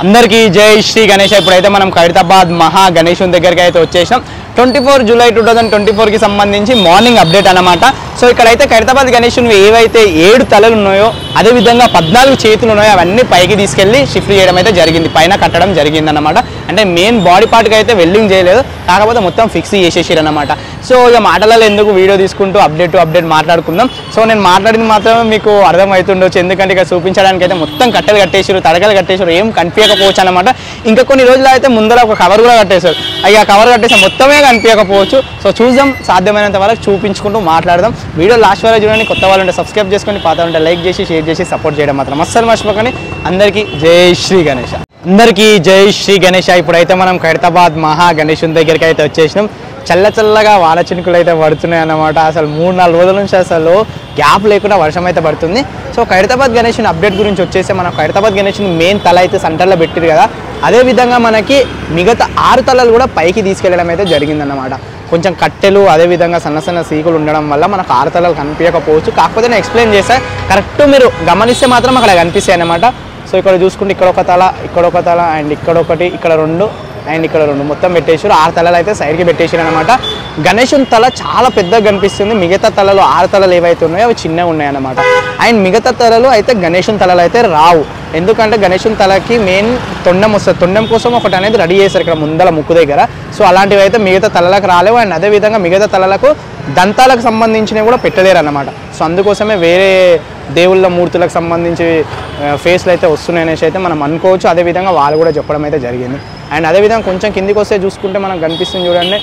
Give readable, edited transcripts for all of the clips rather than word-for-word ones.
అందరికీ జై శ్రీ గణేష్. ఇప్పుడైతే మనం ఖైరతాబాద్ మహా గణేశుని దగ్గరికి అయితే వచ్చేసాం. 24 జూలై 2024కి సంబంధించి మార్నింగ్ అప్డేట్ అన్నమాట. సో ఇక్కడైతే ఖైరతాబాద్ గణేశుని ఏవైతే 7 తలలు ఉన్నాయో అదేవిధంగా 14 చేతులు ఉన్నాయో అవన్నీ పైకి తీసుకెళ్లి షిఫ్ట్ చేయడం అయితే జరిగింది, పైన కట్టడం జరిగింది అన్నమాట. అంటే మెయిన్ బాడీ పార్ట్కి అయితే వెల్డింగ్ చేయలేదు, కాకపోతే మొత్తం ఫిక్స్ చేసేసారు అన్నమాట. సో ఇక మాటలలో ఎందుకు వీడియో తీసుకుంటూ అప్డేట్ మాట్లాడుకుందాం. సో నేను మాట్లాడింది మాత్రం మీకు అర్థమవుతుండొచ్చు, ఎందుకంటే ఇక చూపించడానికి అయితే మొత్తం కట్టెలు కట్టేసారు, తడకలు కట్టేసారు, ఏం కనిపించకపోవచ్చు అనమాట. ఇంకా కొన్ని రోజులు అయితే ముందర ఒక కవర్ కూడా కట్టేశారు, ఇక కవర్ కట్టేసి మొత్తమే కనిపించకపోవచ్చు. సో చూద్దాం, సాధ్యమైనంత వరకు చూపించుకుంటూ మాట్లాడదాం. వీడియో లాస్ట్ వరకు చూడండి. కొత్త వాళ్ళు ఉంటే సబ్స్క్రైబ్ చేసుకొని, పాత ఉంటే లైక్ చేసి షేర్ చేసి సపోర్ట్ చేయడం మాత్రం అస్సలు మర్చిపోకండి. అందరికీ జై శ్రీ గణేష. అందరికీ జై శ్రీ గణేష. ఇప్పుడైతే మనం ఖైరతాబాద్ మహా గణేశుని దగ్గరికి అయితే వచ్చేసినాం. చల్లగా వాన చినుకులు అయితే పడుతున్నాయి అన్నమాట. అసలు 3-4 రోజుల నుంచి అసలు గ్యాప్ లేకుండా వర్షం అయితే పడుతుంది. సో ఖైరతాబాద్ గణేశుని అప్డేట్ గురించి వచ్చేసి మనం ఖైరతాబాద్ గణేశుని మెయిన్ తల అయితే సెంటర్లో పెట్టారు కదా, అదేవిధంగా మనకి మిగతా 6 తలలు కూడా పైకి తీసుకెళ్ళడం అయితే జరిగిందన్నమాట. కొంచెం కట్టెలు అదేవిధంగా సన్న సీకులు ఉండడం వల్ల మనకు 6 తలలు కనిపించకపోవచ్చు, కాకపోతే నేను ఎక్స్ప్లెయిన్ చేస్తాను. కరెక్ట్ మీరు గమనిస్తే మాత్రం అక్కడ కనిపిస్తాయి అన్నమాట. సో ఇక్కడ చూసుకుంటే ఇక్కడ ఒక తల, ఇక్కడ ఒక తల, అండ్ ఇక్కడ ఒకటి, ఇక్కడ 2 అండ్ ఇక్కడ 2 మొత్తం పెట్టేసారు. 6 తలలు అయితే సైడ్కి పెట్టేసారు అనమాట. గణేశుని తల చాలా పెద్దగా కనిపిస్తుంది. మిగతా తలలు 6 తలలు ఏవైతే ఉన్నాయో అవి చిన్నగా ఉన్నాయన్నమాట. అండ్ మిగతా తలలు అయితే గణేశుని తలలు అయితే రావు, ఎందుకంటే గణేశుని తలకి మెయిన్ తొండం వస్తుంది. తొండం కోసం ఒకటి అనేది రెడీ చేశారు ఇక్కడ ముందల ముక్కు దగ్గర. సో అలాంటివి అయితే మిగతా తలలకు రాలేవు. అండ్ అదేవిధంగా మిగతా తలలకు దంతాలకు సంబంధించినవి కూడా పెట్టలేరు అన్నమాట. సో అందుకోసమే వేరే దేవుళ్ళ మూర్తులకు సంబంధించి ఫేస్లు అయితే వస్తున్నాయి అనేసి అయితే మనం అనుకోవచ్చు. అదేవిధంగా వాళ్ళు కూడా చెప్పడం అయితే జరిగింది. అండ్ అదేవిధంగా కొంచెం కిందికి వస్తే చూసుకుంటే మనకు కనిపిస్తుంది చూడండి,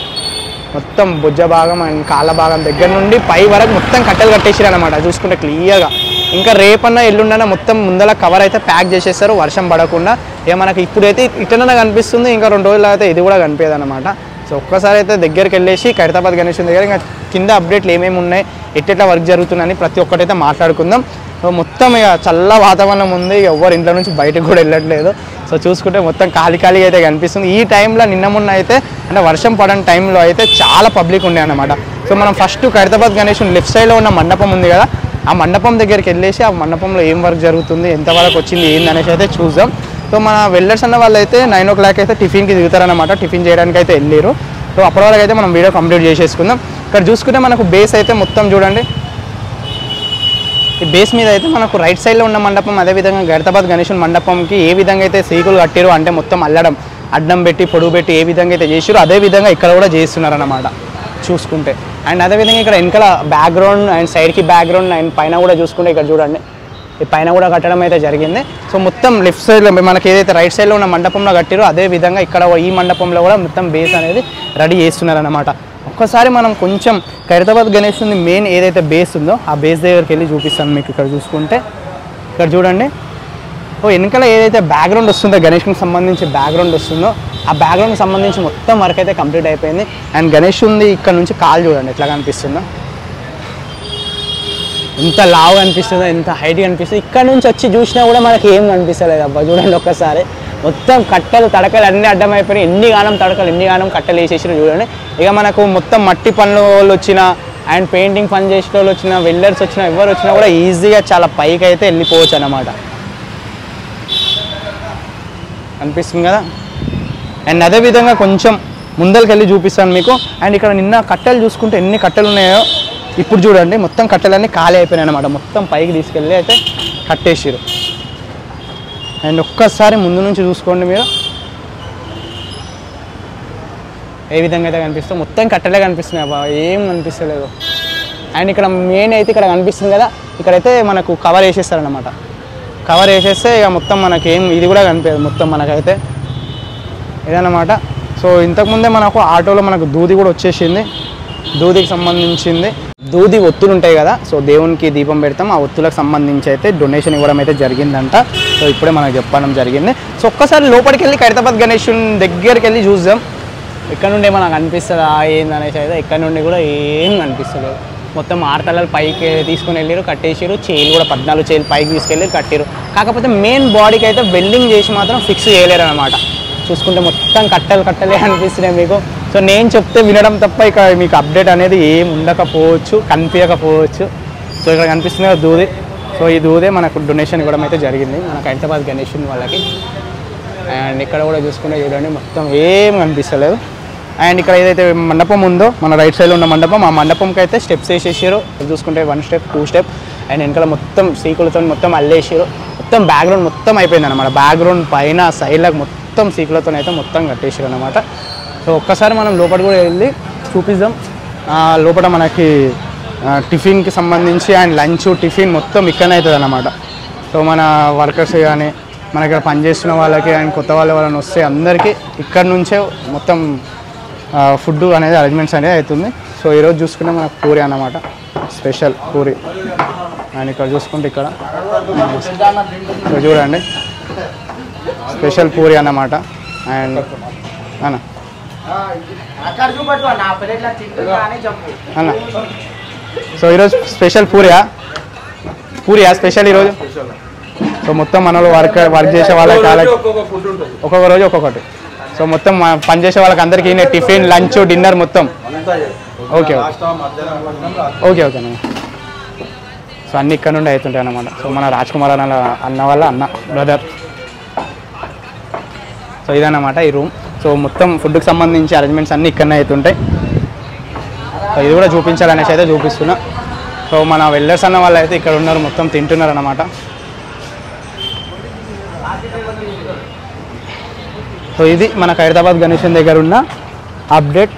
మొత్తం భుజ భాగం అండ్ కాళ్ళ భాగం దగ్గర నుండి పై వరకు మొత్తం కట్టెలు కట్టేసారు అనమాట. చూసుకుంటే క్లియర్గా ఇంకా రేపన్నా ఎల్లుండన్నా మొత్తం ముందల కవర్ అయితే ప్యాక్ చేసేస్తారు వర్షం పడకుండా. ఇక మనకి ఇప్పుడైతే ఇటన్నా కనిపిస్తుంది, ఇంకా 2 రోజులు అయితే ఇది కూడా కనిపించదు అనమాట. సో ఒక్కసారి అయితే దగ్గరికి వెళ్ళేసి ఖైరతాబాద్ గణేశుని దగ్గర ఇంకా కింద అప్డేట్లు ఏమేమి ఉన్నాయి, ఎట్లా వర్క్ జరుగుతుందని ప్రతి ఒక్కటైతే మాట్లాడుకుందాం. మొత్తం ఇక చల్ల వాతావరణం ఉంది, ఎవరు ఇంట్లో నుంచి బయటకు కూడా వెళ్ళట్లేదు. సో చూసుకుంటే మొత్తం ఖాళీగా అయితే కనిపిస్తుంది. ఈ టైంలో నిన్న మొన్న అయితే అంటే వర్షం పడని టైంలో అయితే చాలా పబ్లిక్ ఉండే అన్నమాట. సో మనం ఫస్ట్ ఖైరతాబాద్ గణేశుని లెఫ్ట్ సైడ్లో ఉన్న మండపం ఉంది కదా, ఆ మండపం దగ్గరికి వెళ్ళేసి ఆ మండపంలో ఏం వర్క్ జరుగుతుంది, ఎంతవరకు వచ్చింది ఏంది అనేసి అయితే చూద్దాం. సో మన వెల్డర్స్ అన్న వాళ్ళు అయితే 9 o'clock అయితే టిఫిన్కి దిగుతారనమాట. టిఫిన్ చేయడానికి అయితే వెళ్ళారు. సో అప్పటి వరకు అయితే మనం వీడియో కంప్లీట్ చేసేసుకుందాం. ఇక్కడ చూసుకుంటే మనకు బేస్ అయితే మొత్తం చూడండి, ఈ బేస్ మీద అయితే మనకు రైట్ సైడ్లో ఉన్న మండపం, అదేవిధంగా ఖైరతాబాద్ గణేశుని మండపంకి ఏ విధంగా అయితే సీకులు కట్టారు అంటే మొత్తం అల్లడం అడ్డం పెట్టి పొడుగు పెట్టి ఏ విధంగా అయితే చేసారో అదేవిధంగా ఇక్కడ కూడా చేస్తున్నారన్నమాట చూసుకుంటే. అండ్ అదేవిధంగా ఇక్కడ వెనకాల బ్యాక్గ్రౌండ్ అండ్ సైడ్కి బ్యాక్గ్రౌండ్ అండ్ పైన కూడా చూసుకుంటే ఇక్కడ చూడండి, ఈ పైన కూడా కట్టడం అయితే జరిగింది. సో మొత్తం లెఫ్ట్ సైడ్లో మనకి ఏదైతే రైట్ సైడ్లో ఉన్న మండపంలో కట్టారో అదేవిధంగా ఇక్కడ ఈ మండపంలో కూడా మొత్తం బేస్ అనేది రెడీ చేస్తున్నారన్నమాట. ఒక్కసారి మనం కొంచెం ఖైరతాబాద్ గణేశుని మెయిన్ ఏదైతే బేస్ ఉందో ఆ బేస్ దగ్గరికి వెళ్ళి చూపిస్తాను మీకు. ఇక్కడ చూసుకుంటే ఇక్కడ చూడండి, వెనకాల ఏదైతే బ్యాక్గ్రౌండ్ వస్తుందో గణేశునికి సంబంధించి బ్యాక్గ్రౌండ్ వస్తుందో ఆ బ్యాక్గ్రౌండ్కి సంబంధించి మొత్తం వర్క్ అయితే కంప్లీట్ అయిపోయింది. అండ్ గణేశుని ఇక్కడ నుంచి కాలు చూడండి ఎట్లా కనిపిస్తుందో, ఎంత లావు కనిపిస్తుందో, ఎంత హైట్ కనిపిస్తుంది. ఇక్కడ నుంచి వచ్చి చూసినా కూడా మనకి ఏం కనిపిస్తలేదు అబ్బా. చూడండి ఒక్కసారి మొత్తం కట్టెలు తడకలు అన్నీ అడ్డమైపోయినాయి. ఎన్ని గానం తడకలు ఎన్ని గానం కట్టెలు వేసేసారు చూడండి. ఇక మనకు మొత్తం మట్టి పనుల వాళ్ళు వచ్చినా అండ్ పెయింటింగ్ పని చేసే వాళ్ళు వచ్చినా వెల్డర్స్ వచ్చినా ఎవరు వచ్చినా కూడా ఈజీగా చాలా పైకి అయితే వెళ్ళిపోవచ్చు అన్నమాట. అనిపిస్తుంది కదా. అండ్ అదేవిధంగా కొంచెం ముందరికి వెళ్ళి చూపిస్తాను మీకు. అండ్ ఇక్కడ నిన్న కట్టెలు చూసుకుంటే ఎన్ని కట్టెలు ఉన్నాయో ఇప్పుడు చూడండి, మొత్తం కట్టెలన్నీ ఖాళీ అయిపోయినాయి అనమాట. మొత్తం పైకి తీసుకెళ్ళి అయితే కట్టేసారు. అండ్ ఒక్కసారి ముందు నుంచి చూసుకోండి మీరు ఏ విధంగా అయితే కనిపిస్తుందో, మొత్తం కట్టెలే కనిపిస్తున్నాయి అబ్బా, ఏం కనిపిస్తలేదు. అండ్ ఇక్కడ మెయిన్ అయితే ఇక్కడ కనిపిస్తుంది కదా, ఇక్కడైతే మనకు కవర్ వేసేస్తారనమాట. కవర్ వేసేస్తే ఇక మొత్తం మనకి ఏం ఇది కూడా కనిపించదు మొత్తం మనకైతే ఇదన్నమాట. సో ఇంతకుముందే మనకు ఆటోలో మనకు దూది కూడా వచ్చేసింది. దూదికి సంబంధించింది దూది ఒత్తులు ఉంటాయి కదా, సో దేవునికి దీపం పెడతాం, ఆ ఒత్తులకు సంబంధించి అయితే డొనేషన్ ఇవ్వడం అయితే జరిగిందంట. సో ఇప్పుడే మనకు చెప్పడం జరిగింది. సో ఒక్కసారి లోపలికి వెళ్ళి ఖైరతాబాద్ గణేశుని దగ్గరికి వెళ్ళి చూద్దాం. ఇక్కడ నుండి ఏమో నాకు అనిపిస్తుందా ఏందనేసి అయితే ఇక్కడ నుండి కూడా ఏం కనిపిస్తలేదు. మొత్తం 6 తలలు పైకి తీసుకుని వెళ్ళారు, కట్టేసారు. చైలు కూడా 14 చైలు పైకి తీసుకెళ్ళి కట్టారు. కాకపోతే మెయిన్ బాడీకి అయితే వెల్డింగ్ చేసి మాత్రం ఫిక్స్ చేయలేరు అనమాట. చూసుకుంటే మొత్తం కట్టెలే అనిపిస్తున్నాయి మీకు. సో నేను చెప్తే వినడం తప్ప ఇక మీకు అప్డేట్ అనేది ఏం ఉండకపోవచ్చు, కనిపించకపోవచ్చు. సో ఇక్కడ కనిపిస్తుంది కదా దూది. సో ఈ దూదే మనకు డొనేషన్ ఇవ్వడం అయితే జరిగింది మన ఖైరతాబాద్ గణేశుని వాళ్ళకి. అండ్ ఇక్కడ కూడా చూసుకుంటే చూడండి మొత్తం ఏం కనిపిస్తలేదు. అండ్ ఇక్కడ ఏదైతే మండపం ఉందో మన రైట్ సైడ్లో ఉన్న మండపం, ఆ మండపంకి అయితే స్టెప్స్ వేసేసారు. చూసుకుంటే 1 స్టెప్ 2 స్టెప్ అండ్ వెనకాల మొత్తం సీకులతో మొత్తం అల్లేసారు. మొత్తం బ్యాక్గ్రౌండ్ మొత్తం అయిపోయింది అనమాట. బ్యాక్గ్రౌండ్ పైన సైడ్లకు మొత్తం సీకులతో అయితే మొత్తం కట్టేసారు అనమాట. సో ఒక్కసారి మనం లోపల కూడా వెళ్ళి చూపిద్దాం. లోపల మనకి టిఫిన్కి సంబంధించి అండ్ లంచ్ టిఫిన్ మొత్తం ఇక్కడనే అవుతుంది అన్నమాట. సో మన వర్కర్స్ కానీ మన ఇక్కడ పనిచేస్తున్న వాళ్ళకి అండ్ కొత్త వాళ్ళని వస్తే అందరికీ ఇక్కడ నుంచే మొత్తం ఫుడ్ అనేది అరేంజ్మెంట్స్ అనేది అవుతుంది. సో ఈరోజు చూసుకుంటే మనకు పూరి అన్నమాట, స్పెషల్ పూరి. అండ్ ఇక్కడ చూసుకుంటే ఇక్కడ చూడండి స్పెషల్ పూరి అన్నమాట. అండ్ అన్న అన్న సో ఈరోజు స్పెషల్ పూరియా స్పెషల్ ఈరోజు. సో మొత్తం మనలో వర్క్ చేసే వాళ్ళకి ఒక్కొక్క రోజు ఒక్కొక్కటి. సో మొత్తం పనిచేసే వాళ్ళకి అందరికీ టిఫిన్ లంచ్ డిన్నర్ మొత్తం ఓకే ఓకే ఓకే అన్న. సో అన్నీ ఇక్కడ నుండి అవుతుంటాయి అన్నమాట. సో మన రాజ్ కుమార్ అన్న వాళ్ళ అన్న బ్రదర్. సో ఇదన్నమాట ఈ రూమ్. సో మొత్తం ఫుడ్కి సంబంధించి అరేంజ్మెంట్స్ అన్నీ ఇక్కడనే అవుతుంటాయి. సో ఇది కూడా చూపించాలనేసి అయితే చూపిస్తున్నా. సో మన వెల్డర్స్ అన్న వాళ్ళు అయితే ఇక్కడ ఉన్నారు, మొత్తం తింటున్నారు అన్నమాట. సో ఇది మన ఖైరతాబాద్ గణేశన్ దగ్గర ఉన్న అప్డేట్.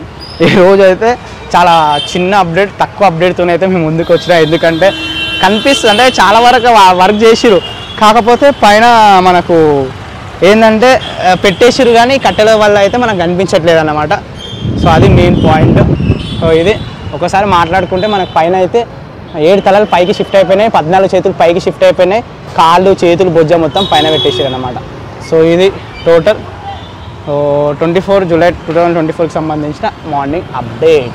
ఈరోజు అయితే చాలా చిన్న అప్డేట్, తక్కువ అప్డేట్తో అయితే మేము ముందుకు వచ్చినా. ఎందుకంటే కనిపిస్తుంది అంటే చాలా వరకు వర్క్ చేసిరు, కాకపోతే పైన మనకు ఏంటంటే పెట్టేసిరు కానీ కట్టెల వల్ల అయితే మనకు కనిపించట్లేదు అన్నమాట. సో అది మెయిన్ పాయింట్. సో ఇది ఒకసారి మాట్లాడుకుంటే మనకు పైన అయితే 7 తలలు పైకి షిఫ్ట్ అయిపోయినాయి, 14 చేతులు పైకి షిఫ్ట్ అయిపోయినాయి, కాళ్ళు చేతులు బొజ్జ మొత్తం పైన పెట్టేసారు అన్నమాట. సో ఇది టోటల్ 24 జూలై 2024కి సంబంధించిన మార్నింగ్ అప్డేట్.